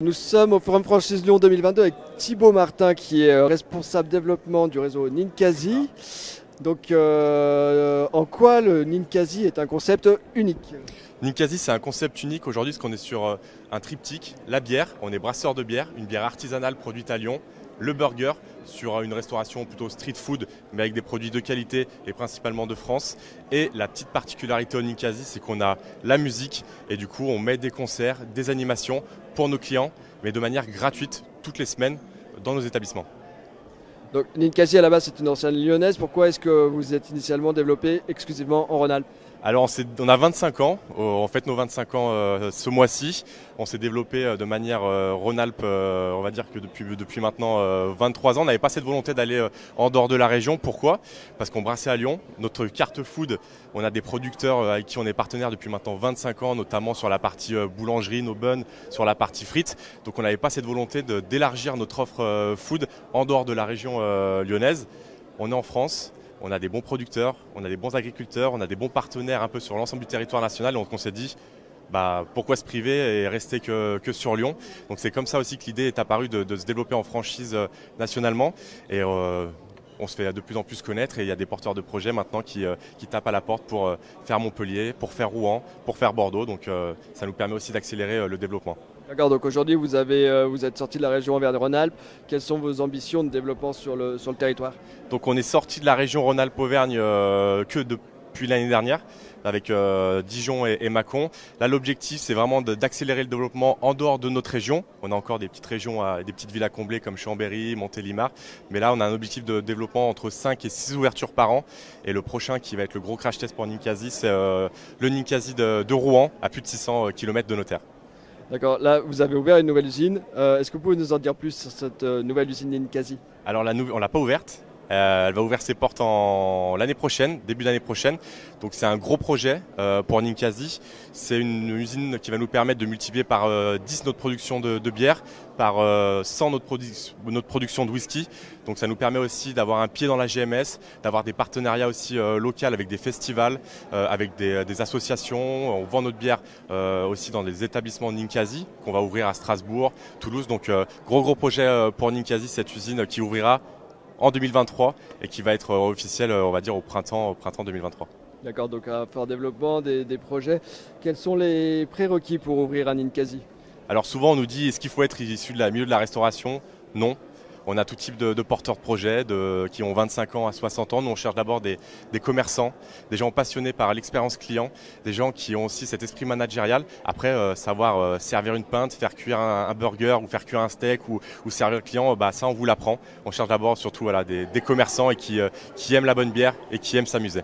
Nous sommes au Forum Franchise Lyon 2022 avec Thibaut Martin qui est responsable développement du réseau Ninkasi. Donc en quoi le Ninkasi est un concept unique? Ninkasi, c'est un concept unique aujourd'hui parce qu'on est sur un triptyque, la bière, on est brasseur de bière, une bière artisanale produite à Lyon, le burger sur une restauration plutôt street food mais avec des produits de qualité et principalement de France. Et la petite particularité au Ninkasi, c'est qu'on a la musique et du coup on met des concerts, des animations pour nos clients mais de manière gratuite toutes les semaines dans nos établissements. Donc Ninkasi à la base c'est une ancienne lyonnaise. Pourquoi est-ce que vous êtes initialement développé exclusivement en Rhône-Alpes? Alors on a 25 ans, on fête nos 25 ans ce mois-ci. On s'est développé de manière Rhône-Alpes, on va dire que depuis maintenant 23 ans. On n'avait pas cette volonté d'aller en dehors de la région. Pourquoi? Parce qu'on brassait à Lyon. Notre carte food, on a des producteurs avec qui on est partenaire depuis maintenant 25 ans, notamment sur la partie boulangerie, nos buns, sur la partie frites. Donc on n'avait pas cette volonté d'élargir notre offre food en dehors de la région lyonnaise. On est en France. On a des bons producteurs, on a des bons agriculteurs, on a des bons partenaires un peu sur l'ensemble du territoire national. Donc on s'est dit, pourquoi se priver et rester que sur Lyon. Donc c'est comme ça aussi que l'idée est apparue de se développer en franchise nationalement. Et on se fait de plus en plus connaître et il y a des porteurs de projets maintenant qui tapent à la porte pour faire Montpellier, pour faire Rouen, pour faire Bordeaux. Donc ça nous permet aussi d'accélérer le développement. D'accord, donc aujourd'hui vous êtes sorti de la région Auvergne-Rhône-Alpes. Quelles sont vos ambitions de développement sur le territoire? Donc on est sorti de la région Rhône-Alpes-Auvergne que depuis l'année dernière avec Dijon et Mâcon. Là l'objectif c'est vraiment d'accélérer le développement en dehors de notre région. On a encore des petites régions, des petites villes à combler comme Chambéry, Montélimar. Mais là on a un objectif de développement entre 5 et 6 ouvertures par an. Et le prochain qui va être le gros crash test pour Ninkasi, c'est le Ninkasi de Rouen à plus de 600 km de nos terres. D'accord, là vous avez ouvert une nouvelle usine. Est-ce que vous pouvez nous en dire plus sur cette nouvelle usine Ninkasi? Alors on l'a pas ouverte. Elle va ouvrir ses portes l'année prochaine, début d'année prochaine. Donc c'est un gros projet pour Ninkasi. C'est une usine qui va nous permettre de multiplier par 10 notre production de bière, par 100 notre production de whisky. Donc ça nous permet aussi d'avoir un pied dans la GMS, d'avoir des partenariats aussi locaux avec des festivals, avec des associations. On vend notre bière aussi dans des établissements Ninkasi qu'on va ouvrir à Strasbourg, Toulouse. Donc gros projet pour Ninkasi, cette usine qui ouvrira en 2023 et qui va être officiel, on va dire, au printemps 2023. D'accord, donc à fort développement des projets. Quels sont les prérequis pour ouvrir un Ninkasi? Alors souvent on nous dit, est-ce qu'il faut être issu de la milieu de la restauration? Non. On a tout type de porteurs de projets qui ont 25 ans à 60 ans. Nous, on cherche d'abord des commerçants, des gens passionnés par l'expérience client, des gens qui ont aussi cet esprit managérial. Après, savoir servir une pinte, faire cuire un burger ou faire cuire un steak ou servir le client, ça, on vous l'apprend. On cherche d'abord surtout des commerçants et qui aiment la bonne bière et qui aiment s'amuser.